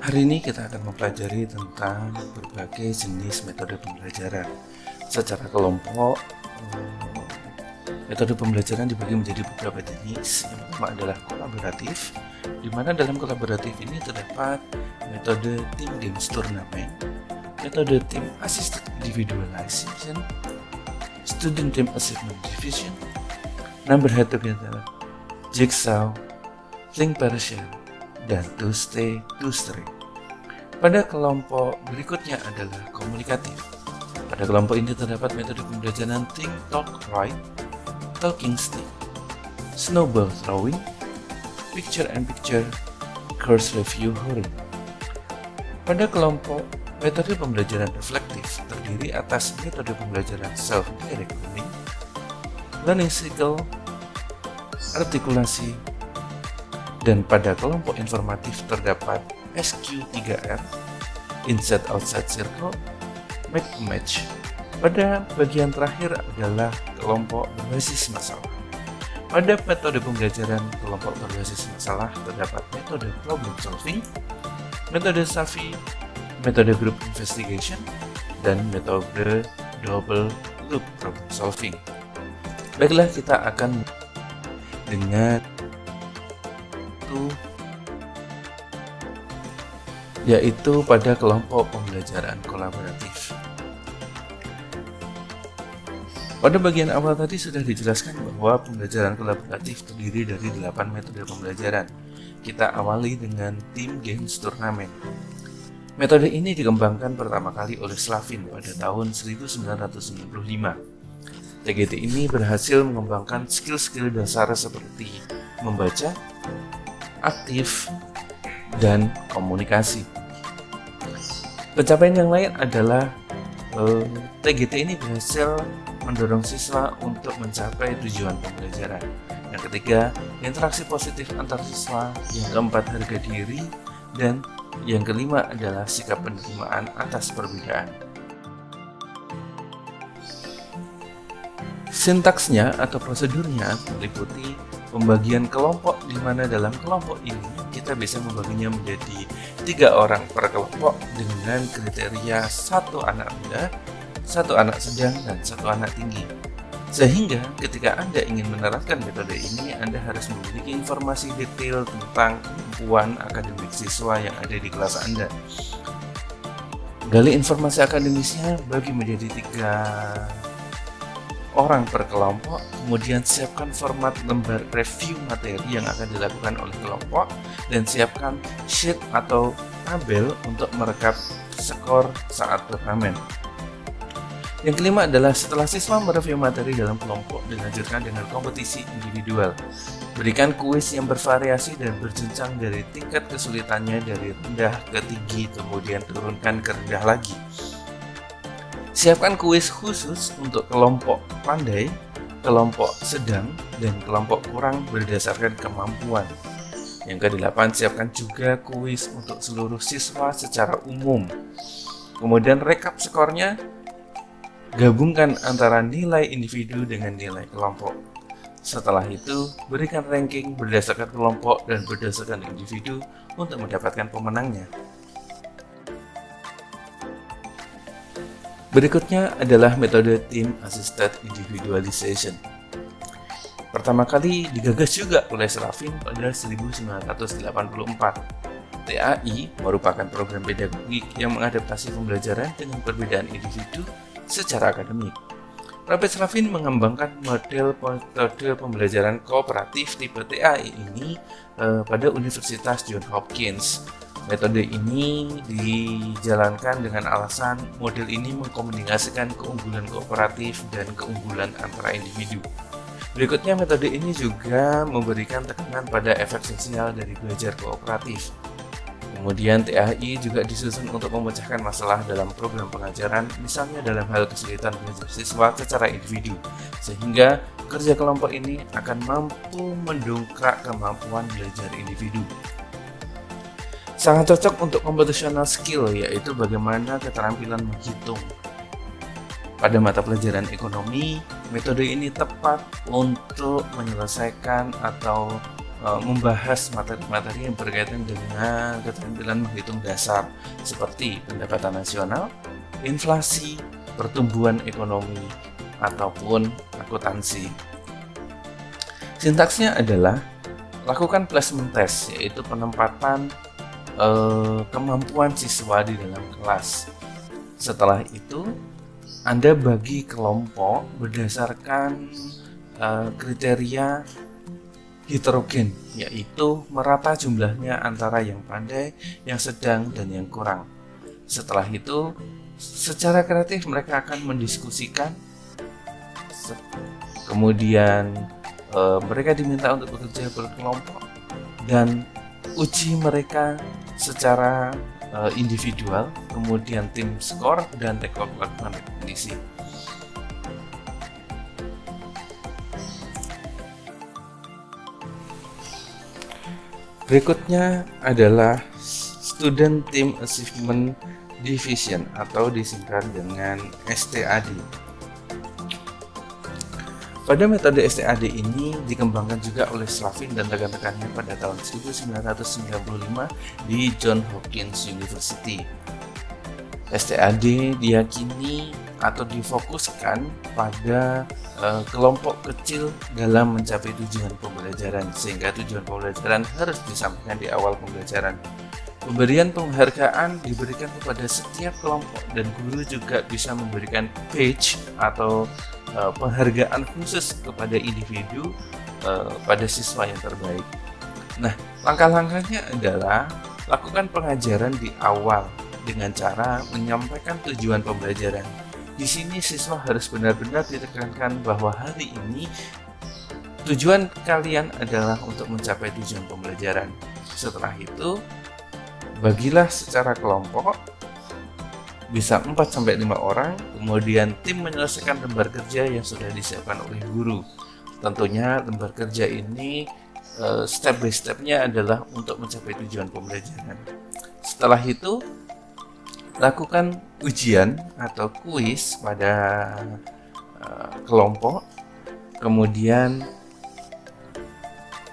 Hari ini kita akan mempelajari tentang berbagai jenis metode pembelajaran. Secara kelompok, metode pembelajaran dibagi menjadi beberapa jenis. Yang pertama adalah kolaboratif, di mana dalam kolaboratif ini terdapat metode team games turnamen, metode team assisted individualization, student team achievement division, number head together, jigsaw, think partial, dan to stay to stray. Pada kelompok berikutnya adalah komunikatif. Pada kelompok ini terdapat metode pembelajaran think, talk, write, talking stick, snowball throwing, picture and picture, course review hurry. Pada kelompok metode pembelajaran reflektif terdiri atas metode pembelajaran self-direct learning, learning cycle, artikulasi, dan pada kelompok informatif terdapat SQ3R, inside outside circle, make a match. Pada bagian terakhir adalah kelompok berbasis masalah. Pada metode pembelajaran kelompok berbasis masalah terdapat metode problem solving, metode SAFI, metode group investigation, dan metode double loop problem solving. Baiklah, kita akan dengan yaitu pada kelompok pembelajaran kolaboratif. Pada bagian awal tadi sudah dijelaskan bahwa pembelajaran kolaboratif terdiri dari 8 metode pembelajaran. Kita awali dengan team games turnamen. Metode ini dikembangkan pertama kali oleh Slavin pada tahun 1995. TGT ini berhasil mengembangkan skill-skill dasar seperti membaca, aktif, dan komunikasi. Pencapaian yang lain adalah TGT ini berhasil mendorong siswa untuk mencapai tujuan pembelajaran. Yang ketiga, interaksi positif antar siswa. Yang keempat, harga diri. Dan yang kelima adalah sikap penerimaan atas perbedaan. Sintaksnya atau prosedurnya meliputi pembagian kelompok, di mana dalam kelompok ini kita bisa membaginya menjadi 3 orang per kelompok dengan kriteria 1 anak muda, 1 anak sedang, dan 1 anak tinggi. Sehingga ketika Anda ingin menerapkan metode ini, Anda harus memiliki informasi detail tentang kemampuan akademik siswa yang ada di kelas Anda. Gali informasi akademisnya bagi menjadi 3 orang per kelompok, kemudian siapkan format lembar review materi yang akan dilakukan oleh kelompok, dan siapkan sheet atau tabel untuk merekap skor saat turnamen. Yang kelima adalah setelah siswa mereview materi dalam kelompok, dilanjutkan dengan kompetisi individual. Berikan kuis yang bervariasi dan berjenjang dari tingkat kesulitannya dari rendah ke tinggi, kemudian turunkan ke rendah lagi. Siapkan kuis khusus untuk kelompok pandai, kelompok sedang, dan kelompok kurang berdasarkan kemampuan. Yang ke-8, siapkan juga kuis untuk seluruh siswa secara umum. Kemudian rekap skornya, gabungkan antara nilai individu dengan nilai kelompok. Setelah itu, berikan ranking berdasarkan kelompok dan berdasarkan individu untuk mendapatkan pemenangnya. Berikutnya adalah metode Team Assisted Individualization. Pertama kali digagas juga oleh Slavin pada 1984. TAI merupakan program pedagogik yang mengadaptasi pembelajaran dengan perbedaan individu secara akademik. Robert Slavin mengembangkan model metode pembelajaran kooperatif tipe TAI ini pada Universitas Johns Hopkins. Metode ini dijalankan dengan alasan model ini mengkomunikasikan keunggulan kooperatif dan keunggulan antara individu. Berikutnya, metode ini juga memberikan tekanan pada efek sosial dari belajar kooperatif. Kemudian TAI juga disusun untuk memecahkan masalah dalam program pengajaran, misalnya dalam hal kesulitan belajar siswa secara individu, sehingga kerja kelompok ini akan mampu mendongkrak kemampuan belajar individu. Sangat cocok untuk computational skill, yaitu bagaimana keterampilan menghitung. Pada mata pelajaran ekonomi, metode ini tepat untuk menyelesaikan atau membahas materi-materi yang berkaitan dengan keterampilan menghitung dasar seperti pendapatan nasional, inflasi, pertumbuhan ekonomi, ataupun akuntansi. Sintaksnya adalah lakukan placement test, yaitu penempatan kemampuan siswa di dalam kelas. Setelah itu, Anda bagi kelompok berdasarkan kriteria heterogen, yaitu merata jumlahnya antara yang pandai, yang sedang, dan yang kurang. Setelah itu, secara kreatif mereka akan mendiskusikan, kemudian mereka diminta untuk bekerja berkelompok, dan uji mereka secara individual, kemudian tim skor, dan rekor melakukan rekomendasi. Berikutnya adalah Student Team Achievement Division atau disingkat dengan STAD. Pada metode STAD ini dikembangkan juga oleh Slavin dan rekan-rekannya pada tahun 1995 di Johns Hopkins University. STAD diyakini atau difokuskan pada kelompok kecil dalam mencapai tujuan pembelajaran, sehingga tujuan pembelajaran harus disampaikan di awal pembelajaran. Pemberian penghargaan diberikan kepada setiap kelompok, dan guru juga bisa memberikan badge atau penghargaan khusus kepada individu pada siswa yang terbaik. Nah, langkah-langkahnya adalah lakukan pengajaran di awal dengan cara menyampaikan tujuan pembelajaran. Di sini siswa harus benar-benar ditekankan bahwa hari ini tujuan kalian adalah untuk mencapai tujuan pembelajaran. Setelah itu, bagilah secara kelompok, bisa 4-5 orang, kemudian tim menyelesaikan lembar kerja yang sudah disiapkan oleh guru. Tentunya lembar kerja ini step by stepnya adalah untuk mencapai tujuan pembelajaran. Setelah itu, lakukan ujian atau kuis pada kelompok, kemudian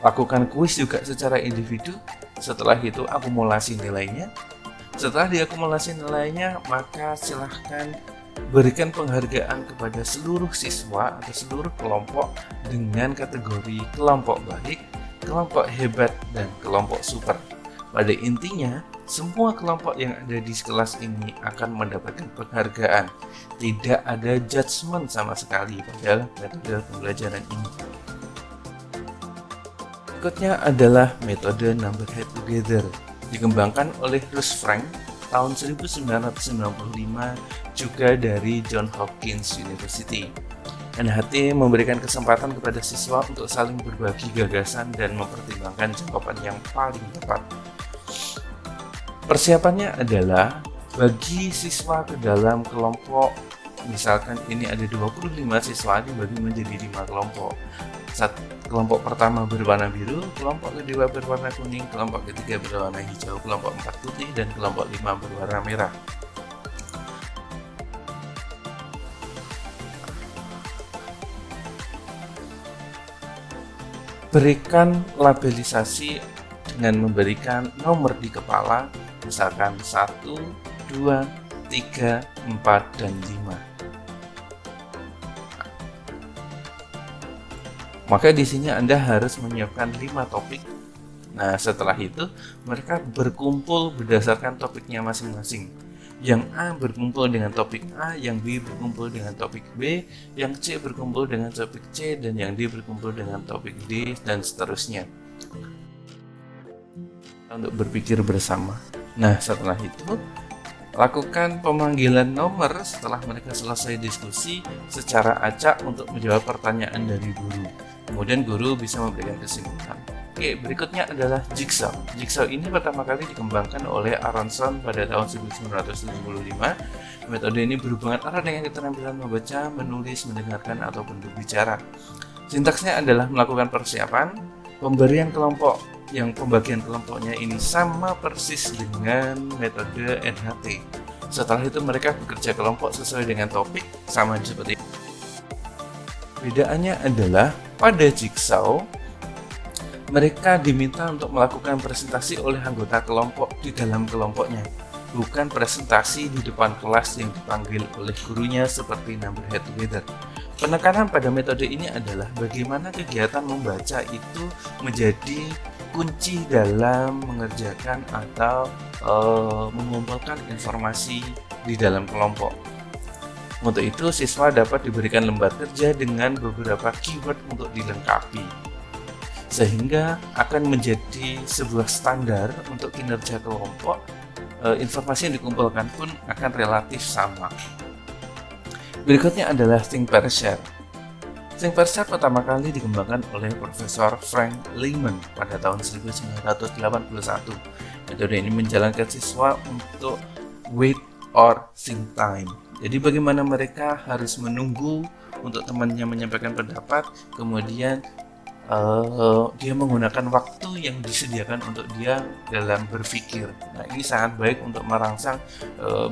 lakukan kuis juga secara individu. Setelah itu akumulasi nilainya. Setelah diakumulasi nilainya, maka silahkan berikan penghargaan kepada seluruh siswa atau seluruh kelompok dengan kategori kelompok baik, kelompok hebat, dan kelompok super. Pada intinya, semua kelompok yang ada di kelas ini akan mendapatkan penghargaan. Tidak ada judgement sama sekali pada metode pembelajaran ini. Berikutnya adalah metode Number Head Together, dikembangkan oleh Russ Frank tahun 1995 juga dari Johns Hopkins University. NHT memberikan kesempatan kepada siswa untuk saling berbagi gagasan dan mempertimbangkan jawaban yang paling tepat. Persiapannya adalah bagi siswa ke dalam kelompok, misalkan ini ada 25 siswa dibagi menjadi 5 kelompok. Kelompok pertama berwarna biru, kelompok kedua berwarna kuning, kelompok ketiga berwarna hijau, kelompok 4 putih, dan kelompok 5 berwarna merah. Berikan labelisasi dengan memberikan nomor di kepala, misalkan 1, 2, 3, 4, dan 5. Maka di sini Anda harus menyiapkan 5 topik. Nah, setelah itu mereka berkumpul berdasarkan topiknya masing-masing. Yang A berkumpul dengan topik A, yang B berkumpul dengan topik B, yang C berkumpul dengan topik C, dan yang D berkumpul dengan topik D, dan seterusnya. Untuk berpikir bersama. Nah, setelah itu lakukan pemanggilan nomor setelah mereka selesai diskusi secara acak untuk menjawab pertanyaan dari guru. Kemudian guru bisa memberikan kesimpulan. Oke, berikutnya adalah Jigsaw. Jigsaw ini pertama kali dikembangkan oleh Aronson pada tahun 1975. Metode ini berhubungan erat dengan keterampilan membaca, menulis, mendengarkan, ataupun berbicara. Sintaksnya adalah melakukan persiapan, pemberian kelompok, yang pembagian kelompoknya ini sama persis dengan metode NHT. Setelah itu mereka bekerja kelompok sesuai dengan topik, sama seperti. Bedaannya adalah pada Jigsaw, Mereka diminta untuk melakukan presentasi oleh anggota kelompok di dalam kelompoknya, bukan presentasi di depan kelas yang dipanggil oleh gurunya seperti number head together. Penekanan pada metode ini adalah bagaimana kegiatan membaca itu menjadi kunci dalam mengerjakan atau mengumpulkan informasi di dalam kelompok. Untuk itu, siswa dapat diberikan lembar kerja dengan beberapa keyword untuk dilengkapi, sehingga akan menjadi sebuah standar untuk kinerja kelompok. Informasi yang dikumpulkan pun akan relatif sama. Berikutnya adalah think pair share. Think pair share pertama kali dikembangkan oleh Profesor Frank Lehman pada tahun 1981. Metode ini menjalankan siswa untuk wait or think time. Jadi bagaimana mereka harus menunggu untuk temannya menyampaikan pendapat, kemudian dia menggunakan waktu yang disediakan untuk dia dalam berpikir. Nah, ini sangat baik untuk merangsang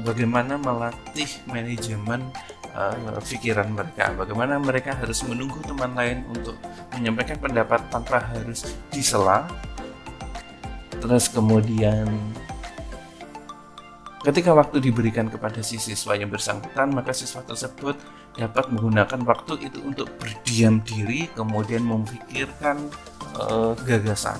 bagaimana melatih manajemen pikiran mereka, bagaimana mereka harus menunggu teman lain untuk menyampaikan pendapat tanpa harus disela. Terus kemudian ketika waktu diberikan kepada si siswa yang bersangkutan, maka siswa tersebut dapat menggunakan waktu itu untuk berdiam diri, kemudian memikirkan gagasan.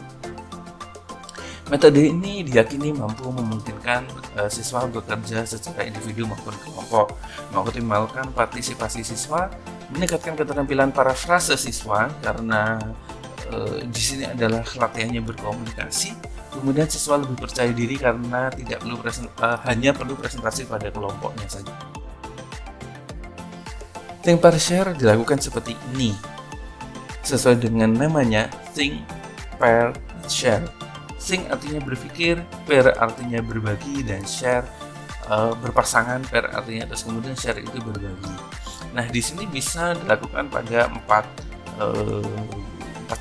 Metode ini diyakini mampu memungkinkan siswa bekerja secara individu maupun kelompok, mengoptimalkan partisipasi siswa, meningkatkan keterampilan parafrase siswa karena di sini adalah latihannya berkomunikasi. Kemudian siswa lebih percaya diri karena tidak perlu hanya perlu presentasi pada kelompoknya saja. Think pair share dilakukan seperti ini, sesuai dengan namanya think pair share. Think artinya berpikir, pair artinya berbagi, dan share berpasangan, pair artinya terus kemudian share itu berbagi. Nah, di sini bisa dilakukan pada empat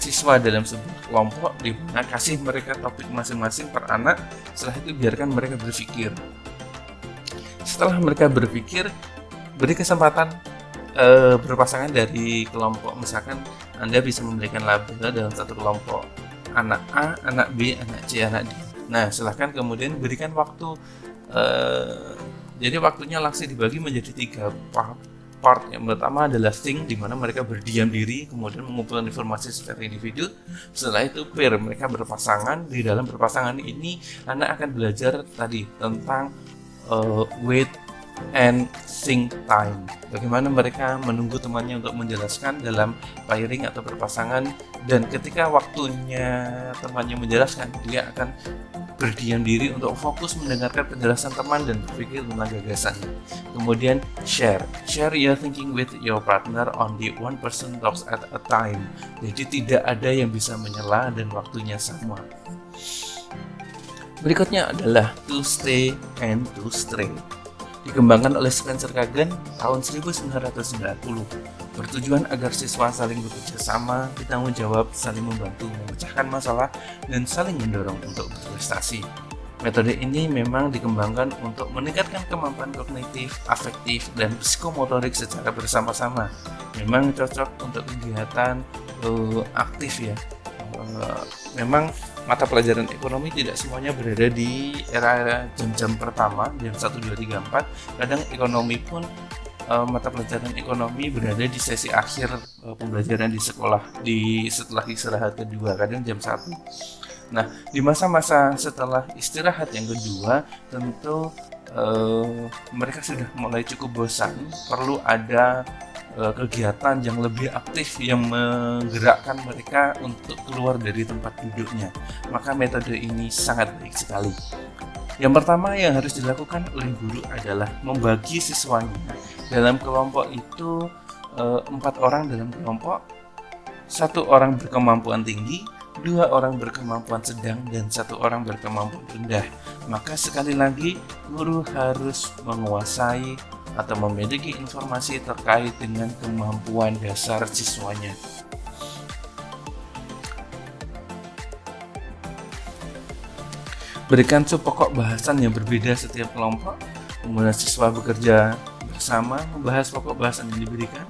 siswa dalam sebuah kelompok, di mana kasih mereka topik masing-masing per anak. Setelah itu biarkan mereka berpikir. Setelah mereka berpikir, beri kesempatan berpasangan dari kelompok. Misalkan Anda bisa memberikan label dalam satu kelompok, anak A, anak B, anak C, anak D. Nah, silahkan kemudian berikan waktu. Jadi waktunya langsung dibagi menjadi 3 part. Yang pertama adalah think, di mana mereka berdiam diri, kemudian mengumpulkan informasi secara individu. Setelah itu pair, mereka berpasangan. Di dalam berpasangan ini, anak akan belajar tadi tentang wait and think time. Bagaimana mereka menunggu temannya untuk menjelaskan dalam pairing atau berpasangan, dan ketika waktunya temannya menjelaskan, dia akan berdiam diri untuk fokus mendengarkan penjelasan teman dan berpikir tentang gagasannya. Kemudian share your thinking with your partner, only one person talks at a time. Jadi tidak ada yang bisa menyela dan waktunya sama. Berikutnya adalah to stay and to stray. Dikembangkan oleh Spencer Kagan tahun 1990, bertujuan agar siswa saling bekerja sama, bertanggung jawab, saling membantu, memecahkan masalah, dan saling mendorong untuk berprestasi. Metode ini memang dikembangkan untuk meningkatkan kemampuan kognitif, afektif, dan psikomotorik secara bersama-sama. Memang cocok untuk kegiatan aktif ya. Memang mata pelajaran ekonomi tidak semuanya berada di era jam-jam pertama, jam 1, 2, 3, 4. Kadang ekonomi pun mata pelajaran ekonomi berada di sesi akhir pembelajaran di sekolah, setelah istirahat kedua, kadang jam 1. Nah, di masa-masa setelah istirahat yang kedua, tentu mereka sudah mulai cukup bosan, perlu ada kegiatan yang lebih aktif yang menggerakkan mereka untuk keluar dari tempat duduknya. Maka metode ini sangat baik sekali. Yang pertama yang harus dilakukan oleh guru adalah membagi siswanya. Dalam kelompok itu 4 orang dalam kelompok, 1 orang berkemampuan tinggi, 2 orang berkemampuan sedang, dan 1 orang berkemampuan rendah. Maka sekali lagi, guru harus menguasai atau memiliki informasi terkait dengan kemampuan dasar siswanya. Berikan pokok bahasan yang berbeda setiap kelompok, kemudian siswa bekerja bersama membahas pokok bahasan yang diberikan.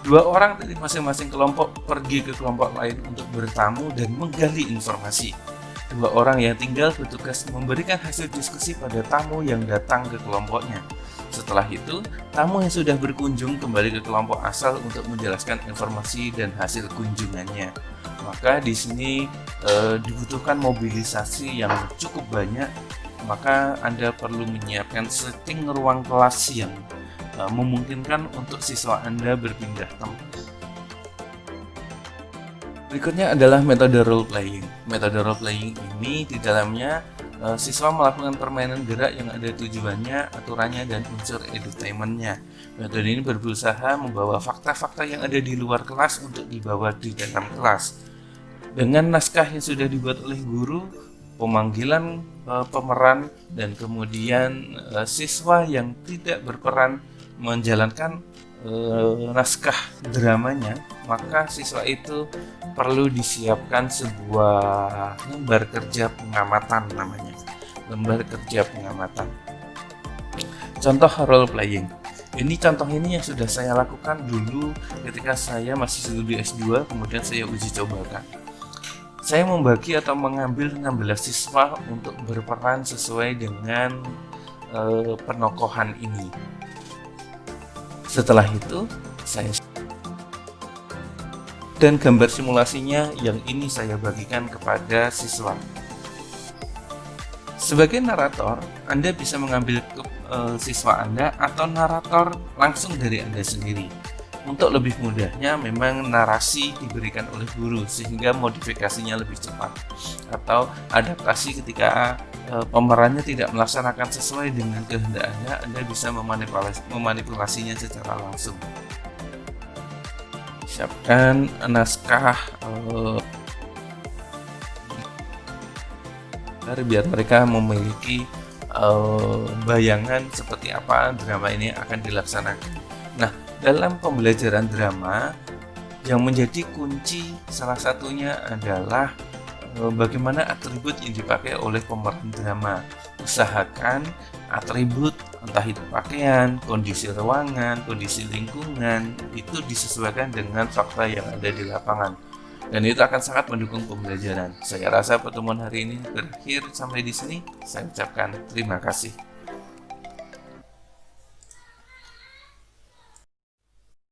Dua orang dari masing-masing kelompok pergi ke kelompok lain untuk bertamu dan menggali informasi. Dua orang yang tinggal bertugas memberikan hasil diskusi pada tamu yang datang ke kelompoknya. Setelah itu, tamu yang sudah berkunjung kembali ke kelompok asal untuk menjelaskan informasi dan hasil kunjungannya. Maka di sini dibutuhkan mobilisasi yang cukup banyak, maka Anda perlu menyiapkan setting ruang kelas yang memungkinkan untuk siswa Anda berpindah tempat. Berikutnya adalah metode role playing. Metode role playing ini di dalamnya siswa melakukan permainan gerak yang ada tujuannya, aturannya, dan unsur edutainmentnya. Metode ini berusaha membawa fakta-fakta yang ada di luar kelas untuk dibawa di dalam kelas. Dengan naskah yang sudah dibuat oleh guru, pemanggilan pemeran, dan kemudian siswa yang tidak berperan menjalankan naskah dramanya, maka siswa itu perlu disiapkan sebuah lembar kerja pengamatan namanya. Lembar kerja pengamatan. Contoh role playing. Contoh ini yang sudah saya lakukan dulu ketika saya masih studi S2, kemudian saya uji cobakan. Saya membagi atau mengambil 16 siswa untuk berperan sesuai dengan penokohan ini. Setelah itu, dan gambar simulasinya yang ini saya bagikan kepada siswa. Sebagai narator, Anda bisa mengambil siswa Anda atau narator langsung dari Anda sendiri. Untuk lebih mudahnya, memang narasi diberikan oleh guru sehingga modifikasinya lebih cepat, atau adaptasi ketika pemerannya tidak melaksanakan sesuai dengan kehendak Anda bisa memanipulasinya secara langsung. Siapkan naskah biar mereka memiliki bayangan seperti apa drama ini akan dilaksanakan. Nah, dalam pembelajaran drama yang menjadi kunci salah satunya adalah bagaimana atribut yang dipakai oleh pemeran drama. Usahakan atribut, entah itu pakaian, kondisi ruangan, kondisi lingkungan, itu disesuaikan dengan fakta yang ada di lapangan. Dan itu akan sangat mendukung pembelajaran. Saya rasa pertemuan hari ini berakhir sampai di sini. Saya ucapkan terima kasih.